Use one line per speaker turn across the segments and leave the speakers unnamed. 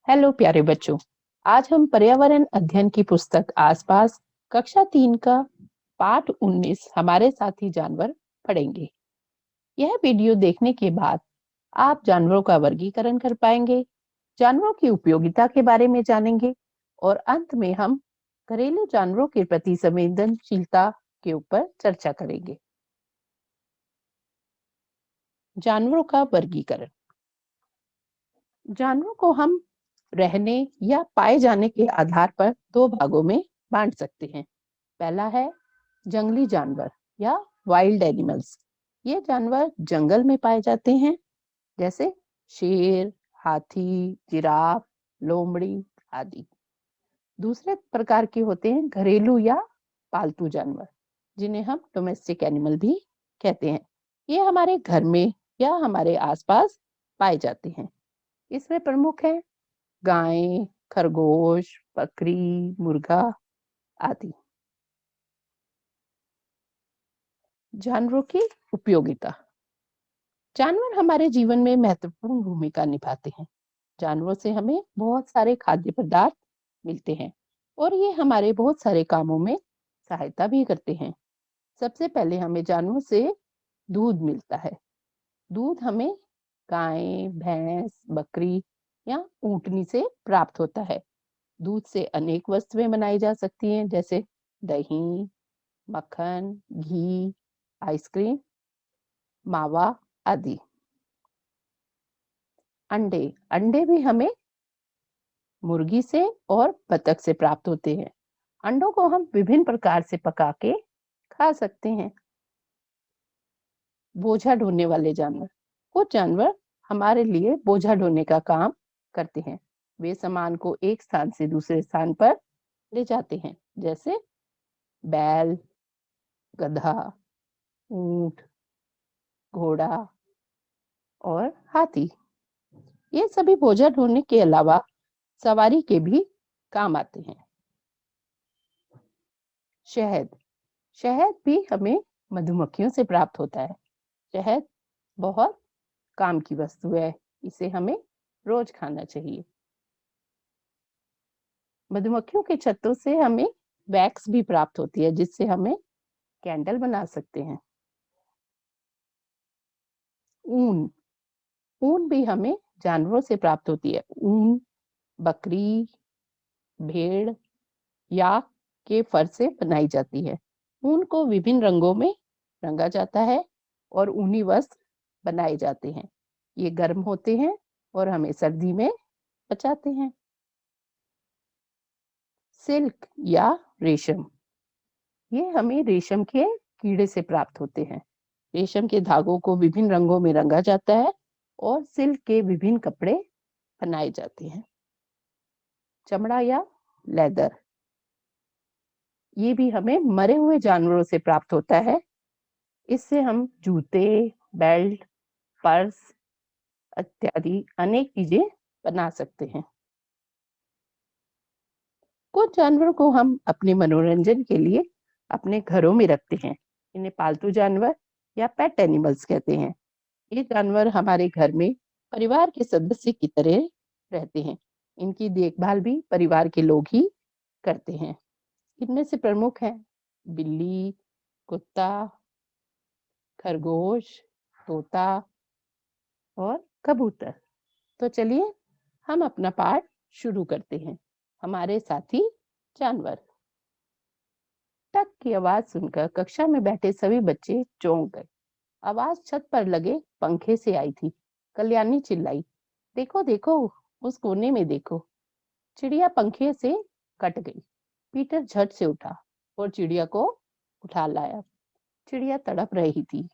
Hello प्यारे बच्चों। आज हम पर्यावरण अध्ययन की पुस्तक आसपास कक्षा 3 का पाठ 19 हमारे साथी जानवर पढ़ेंगे। यह वीडियो देखने के बाद आप जानवरों का वर्गीकरण कर पाएंगे, जानवरों की उपयोगिता के बारे में जानेंगे और अंत में हम घरेलू जानवरों के प्रति संवेदनशीलता के ऊपर चर्चा करेंगे। जानवरों का वर्गीकरण। जानवरों को हम रहने या पाए जाने के आधार पर दो भागों में बांट सकते हैं। पहला है जंगली जानवर या वाइल्ड एनिमल्स। ये जानवर जंगल में पाए जाते हैं, जैसे शेर, हाथी, जिराफ, लोमड़ी आदि। दूसरे प्रकार के होते हैं घरेलू या पालतू जानवर, जिन्हें हम डोमेस्टिक एनिमल भी कहते हैं। ये हमारे घर में या हमारे आसपास पाए जाते हैं। इसमें प्रमुख है गाय, खरगोश, बकरी, मुर्गा आदि। जानवरों की उपयोगिता। जानवर हमारे जीवन में महत्वपूर्ण भूमिका निभाते हैं। जानवरों से हमें बहुत सारे खाद्य पदार्थ मिलते हैं और ये हमारे बहुत सारे कामों में सहायता भी करते हैं। सबसे पहले हमें जानवरों से दूध मिलता है। दूध हमें गाय, भैंस, बकरी या ऊंटनी से प्राप्त होता है। दूध से अनेक वस्तुएं बनाई जा सकती हैं, जैसे दही, मक्खन, घी, आइसक्रीम, मावा आदि। अंडे। अंडे भी हमें मुर्गी से और बतख से प्राप्त होते हैं। अंडों को हम विभिन्न प्रकार से पका के खा सकते हैं। बोझा ढोने वाले जानवर। कुछ जानवर हमारे लिए बोझा ढोने का काम करते हैं। वे सामान को एक स्थान से दूसरे स्थान पर ले जाते हैं, जैसे बैल, गधा, ऊंट, घोड़ा और हाथी। ये सभी बोझा ढोने के अलावा सवारी के भी काम आते हैं। शहद। शहद भी हमें मधुमक्खियों से प्राप्त होता है। शहद बहुत काम की वस्तु है, इसे हमें रोज खाना चाहिए। मधुमक्खियों के छत्तों से हमें वैक्स भी प्राप्त होती है, जिससे हमें कैंडल बना सकते हैं। ऊन। ऊन भी हमें जानवरों से प्राप्त होती है। ऊन बकरी, भेड़ या के फर से बनाई जाती है। ऊन को विभिन्न रंगों में रंगा जाता है और ऊनी वस्त्र बनाए जाते हैं। ये गर्म होते हैं और हमें सर्दी में बचाते हैं। सिल्क या रेशम। ये हमें रेशम के कीड़े से प्राप्त होते हैं। रेशम के धागों को विभिन्न रंगों में रंगा जाता है और सिल्क के विभिन्न कपड़े बनाए जाते हैं। चमड़ा या लेदर। ये भी हमें मरे हुए जानवरों से प्राप्त होता है। इससे हम जूते, बेल्ट, पर्स इत्यादि अनेक चीजें बना सकते हैं। कुछ जानवरों को हम अपने मनोरंजन के लिए अपने घरों में रखते हैं। इन्हें पालतू जानवर या पेट एनिमल्स कहते हैं। ये जानवर हमारे घर में परिवार के सदस्य की तरह रहते हैं। इनकी देखभाल भी परिवार के लोग ही करते हैं। इनमें से प्रमुख हैं बिल्ली, कुत्ता, खरगोश, तोता और कबूतर। तो चलिए हम अपना पाठ शुरू करते हैं। हमारे साथी जानवर। टक की आवाज सुनकर कक्षा में बैठे सभी बच्चे चौंक गए। आवाज छत पर लगे पंखे से आई थी। कल्याणी चिल्लाई, देखो देखो, उस कोने में देखो। चिड़िया पंखे से कट गई। पीटर झट से उठा और चिड़िया को उठा लाया। चिड़िया तड़प रही थी।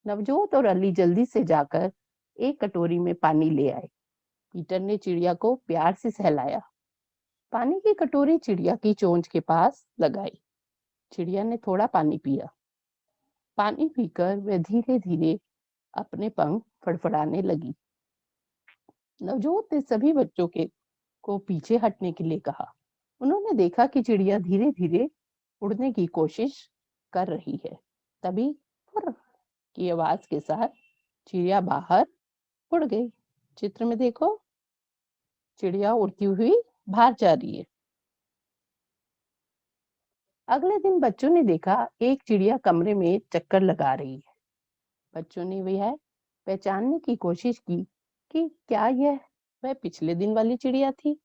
नवजोत और अली जल्दी से जाकर एक कटोरी में पानी ले आए। पीटर ने चिड़िया को प्यार से सहलाया। पानी की कटोरी चिड़िया की चोंच के पास लगाई। चिड़िया ने थोड़ा पानी पिया। पानी पीकर वह धीरे धीरे अपने पंख फड़फड़ाने लगी। नवजोत ने सभी बच्चों के को पीछे हटने के लिए कहा। उन्होंने देखा कि चिड़िया धीरे धीरे उड़ने की कोशिश कर रही है। तभी फुर की आवाज के साथ चिड़िया बाहर उड़ गई। चित्र में देखो, चिड़िया उड़ती हुई बाहर जा रही है। अगले दिन बच्चों ने देखा एक चिड़िया कमरे में चक्कर लगा रही है। बच्चों ने वह पहचानने की कोशिश की कि क्या यह वह पिछले दिन वाली चिड़िया थी।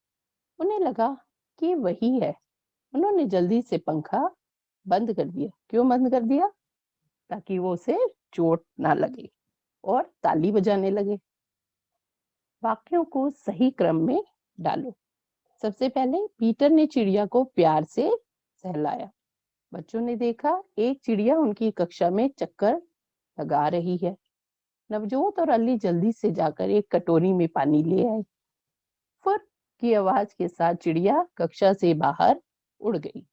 उन्हें लगा कि वही है। उन्होंने जल्दी से पंखा बंद कर दिया। क्यों बंद कर दिया? ताकि वो उसे चोट ना लगे, और ताली बजाने लगे। वाक्यों को सही क्रम में डालो। सबसे पहले पीटर ने चिड़िया को प्यार से सहलाया। बच्चों ने देखा एक चिड़िया उनकी कक्षा में चक्कर लगा रही है। नवजोत और अली जल्दी से जाकर एक कटोरी में पानी ले आए। फुर की आवाज के साथ चिड़िया कक्षा से बाहर उड़ गई।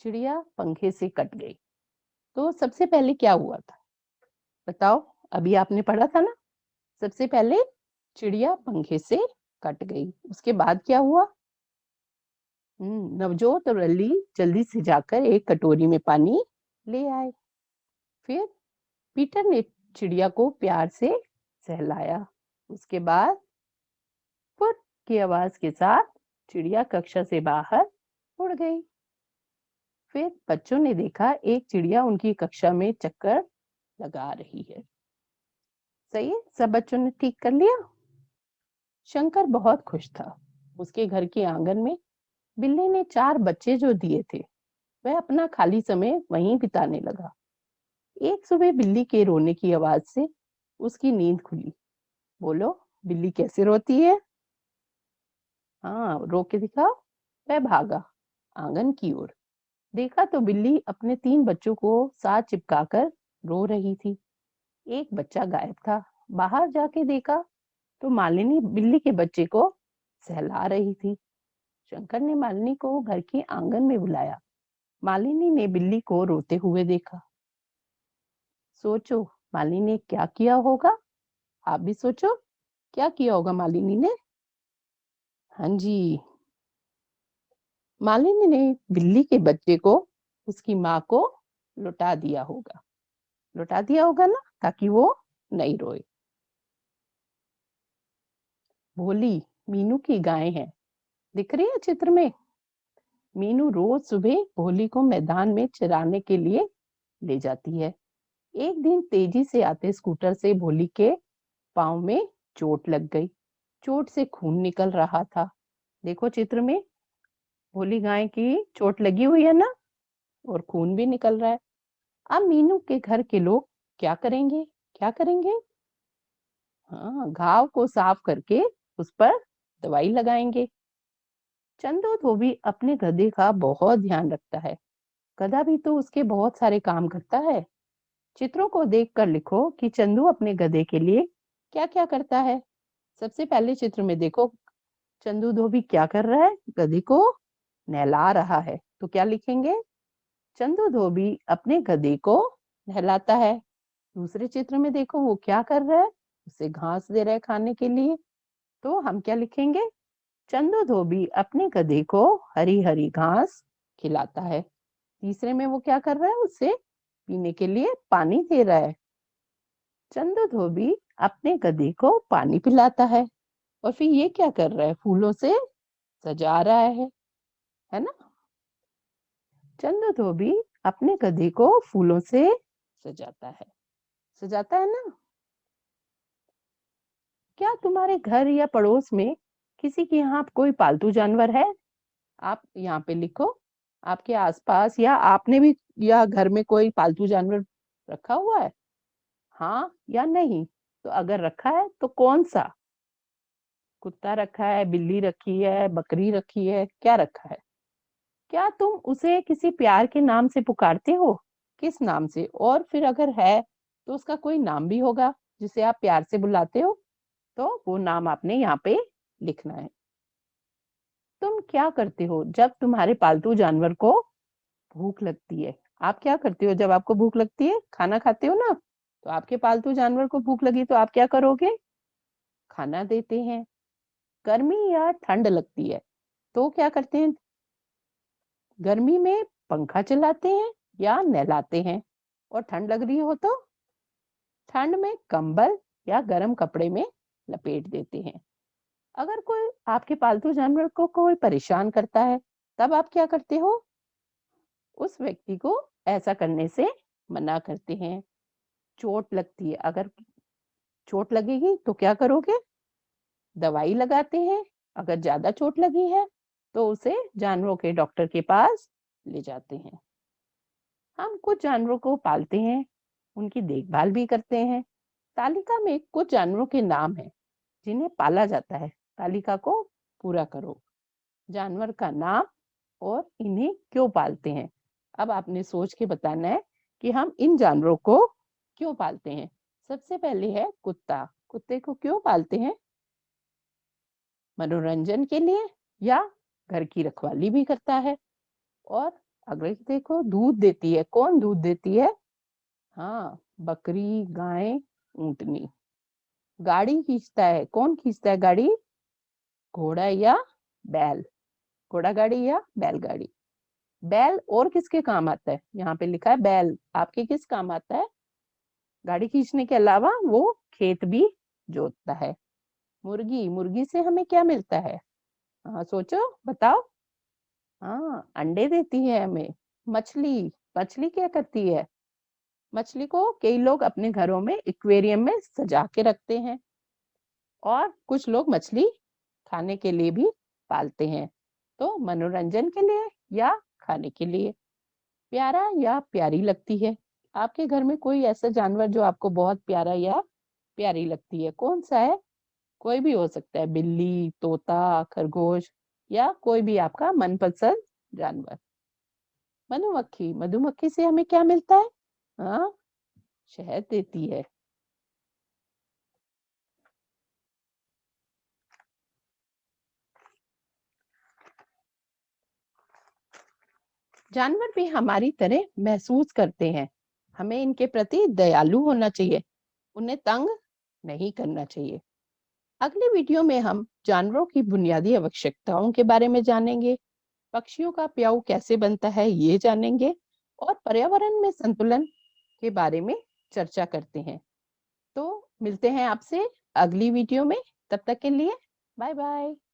चिड़िया पंखे से कट गई। तो सबसे पहले क्या हुआ था? बताओ। अभी आपने पढ़ा था ना, सबसे पहले चिड़िया पंखे से कट गई। उसके बाद क्या हुआ? नवजोत और अली जल्दी से जाकर एक कटोरी में पानी ले आए। फिर पीटर ने चिड़िया को प्यार से सहलाया। उसके बाद फुर की आवाज के साथ चिड़िया कक्षा से बाहर उड़ गई। फिर बच्चों ने देखा एक चिड़िया उनकी कक्षा में चक्कर लगा रही है। सही है, सब बच्चों ने ठीक कर लिया। शंकर बहुत खुश था। उसके घर के आंगन में बिल्ली ने 4 बच्चे जो दिए थे, वह अपना खाली समय वहीं बिताने लगा। एक सुबह बिल्ली के रोने की आवाज से उसकी नींद खुली। बोलो, बिल्ली कैसे रोती है? हाँ, रो के दिखाओ। वह भागा आंगन की ओर। देखा तो बिल्ली अपने 3 बच्चों को साथ चिपकाकर रो रही थी। एक बच्चा गायब था। बाहर जाके देखा तो मालिनी बिल्ली के बच्चे को सहला रही थी। शंकर ने मालिनी को घर के आंगन में बुलाया। मालिनी ने बिल्ली को रोते हुए देखा। सोचो, मालिनी ने क्या किया होगा? आप भी सोचो, क्या किया होगा मालिनी ने? हाँ जी, मालिनी ने बिल्ली के बच्चे को उसकी माँ को लौटा दिया होगा। लौटा दिया होगा ना, ताकि वो नहीं रोए। भोली मीनू की गाय है। दिख रही है चित्र में? मीनू रोज सुबह भोली को मैदान में चराने के लिए ले जाती है। एक दिन तेजी से आते स्कूटर से भोली के पाँव में चोट लग गई। चोट से खून निकल रहा था। देखो चित्र में, भोली गाय की चोट लगी हुई है ना, और खून भी निकल रहा है। अब मीनू के घर के लोग क्या करेंगे? क्या करेंगे? हाँ, घाव को साफ करके उस पर दवाई लगाएंगे। चंदू धोबी अपने गधे का बहुत ध्यान रखता है। गधा भी तो उसके बहुत सारे काम करता है। चित्रों को देखकर लिखो कि चंदू अपने गधे के लिए क्या क्या करता है। सबसे पहले चित्र में देखो, चंदू धोबी क्या कर रहा है? गधे को नहला रहा है। तो क्या लिखेंगे? चंदू धोबी अपने गधे को नहलाता है। दूसरे चित्र में देखो, वो क्या कर रहा है? उसे घास दे रहा है खाने के लिए। तो हम क्या लिखेंगे? चंदू धोबी अपने गधे को हरी हरी घास खिलाता है। तीसरे में वो क्या कर रहा है? उसे पीने के लिए पानी दे रहा है। चंदू धोबी अपने गधे को पानी पिलाता है। और फिर ये क्या कर रहा है? फूलों से सजा रहा है ना? चंदू धोबी अपने गधे को फूलों से सजाता है। सजाता है ना? क्या तुम्हारे घर या पड़ोस में किसी के यहाँ कोई पालतू जानवर है? आप यहाँ पे लिखो। आपके आसपास या आपने भी या घर में कोई पालतू जानवर रखा हुआ है? हाँ या नहीं? तो अगर रखा है तो कौन सा? कुत्ता रखा है, बिल्ली रखी है, बकरी रखी है, क्या रखा है? क्या तुम उसे किसी प्यार के नाम से पुकारते हो? किस नाम से? और फिर अगर है तो उसका कोई नाम भी होगा जिसे आप प्यार से बुलाते हो। तो वो नाम आपने यहाँ पे लिखना है। तुम क्या करते हो जब तुम्हारे पालतू जानवर को भूख लगती है? आप क्या करते हो जब आपको भूख लगती है? खाना खाते हो ना? तो आपके पालतू जानवर को भूख लगी तो आप क्या करोगे? खाना देते हैं। गर्मी या ठंड लगती है तो क्या करते हैं? गर्मी में पंखा चलाते हैं या नहलाते हैं। और ठंड लग रही हो तो ठंड में कंबल या गर्म कपड़े में लपेट देते हैं। अगर कोई आपके पालतू जानवर को कोई परेशान करता है, तब आप क्या करते हो? उस व्यक्ति को ऐसा करने से मना करते हैं। चोट लगती है, अगर चोट लगेगी तो क्या करोगे? दवाई लगाते हैं। अगर ज़्यादा चोट लगी है, तो उसे जानवरों के डॉक्टर के पास ले जाते हैं। हम कुछ जानवरों को पालते हैं, उनकी देखभाल भी करते हैं। तालिका में कुछ जानवरों के नाम हैं, जिन्हें पाला जाता है। तालिका को पूरा करो। जानवर का नाम और इन्हें क्यों पालते हैं। अब आपने सोच के बताना है कि हम इन जानवरों को क्यों पालते हैं। सबसे पहले है कुत्ता। कुत्ते को क्यों पालते हैं? मनोरंजन के लिए या घर की रखवाली भी करता है। और अगर देखो दूध देती है, कौन दूध देती है? हाँ, बकरी, गाय, ऊंटनी। गाड़ी खींचता है, कौन खींचता है गाड़ी? घोड़ा या बैल। घोड़ा गाड़ी या बैलगाड़ी। बैल और किसके काम आता है? यहाँ पे लिखा है बैल, आपके किस काम आता है? गाड़ी खींचने के अलावा वो खेत भी जोतता है। मुर्गी, मुर्गी से हमें क्या मिलता है? हाँ सोचो, बताओ। हाँ, अंडे देती है हमें। मछली, मछली क्या करती है? मछली को कई लोग अपने घरों में एक्वेरियम में सजा के रखते हैं। और कुछ लोग मछली खाने के लिए भी पालते हैं। तो मनोरंजन के लिए या खाने के लिए। प्यारा या प्यारी लगती है। आपके घर में कोई ऐसा जानवर जो आपको बहुत प्यारा या प्यारी लगती है, कौन सा है? कोई भी हो सकता है, बिल्ली, तोता, खरगोश या कोई भी आपका मनपसंद जानवर। मधुमक्खी, मधुमक्खी से हमें क्या मिलता है? हाँ, शहद देती है। जानवर भी हमारी तरह महसूस करते हैं। हमें इनके प्रति दयालु होना चाहिए, उन्हें तंग नहीं करना चाहिए। अगली वीडियो में हम जानवरों की बुनियादी आवश्यकताओं के बारे में जानेंगे, पक्षियों का प्याऊ कैसे बनता है ये जानेंगे, और पर्यावरण में संतुलन के बारे में चर्चा करते हैं। तो मिलते हैं आपसे अगली वीडियो में, तब तक के लिए बाय बाय।